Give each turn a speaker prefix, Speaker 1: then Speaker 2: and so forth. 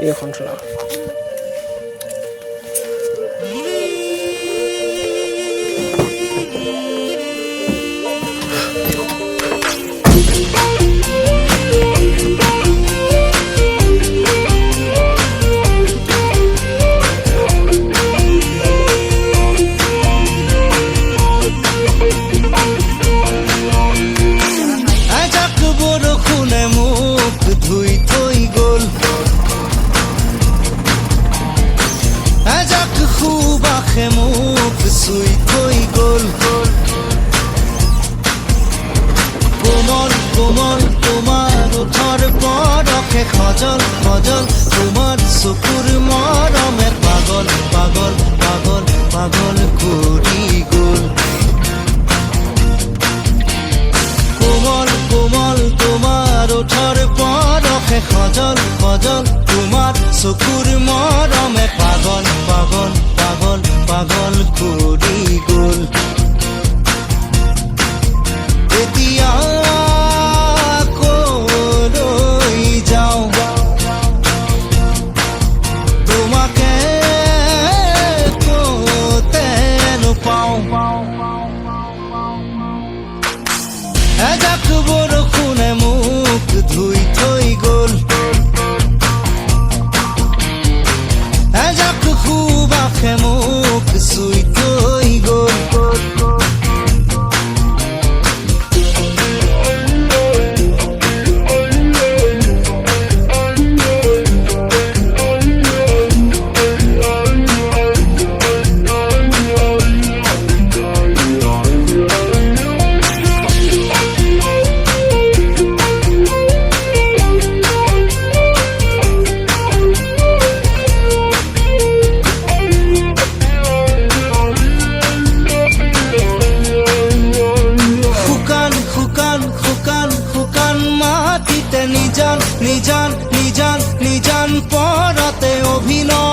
Speaker 1: এখন শোনা।
Speaker 2: মুখ সুই থই গোল কোমল কোমল তোমার ওঠৰ পৰশে খজল খজল তোমাৰ চকুৰ মৰমে পাগল পাগল পাগল পাগল কৰি গ'ল কোমল কোমল তোমাৰ ওঠৰ পৰশে খজল খজল তোমাৰ চকুৰ মৰমে পাগল পাগল পাগল পাগল কৰি গ'ল এতিয়া কলৈ যাওঁ তোমাকে ক'তে নোপাওঁ এজাক বৰষুণে মোক ধুই থৈ গ'ল এজাক সুবাসে মোক চুই থৈ গ'ল নিজান নিজান নিজান নিজান পৰতে অভিনয়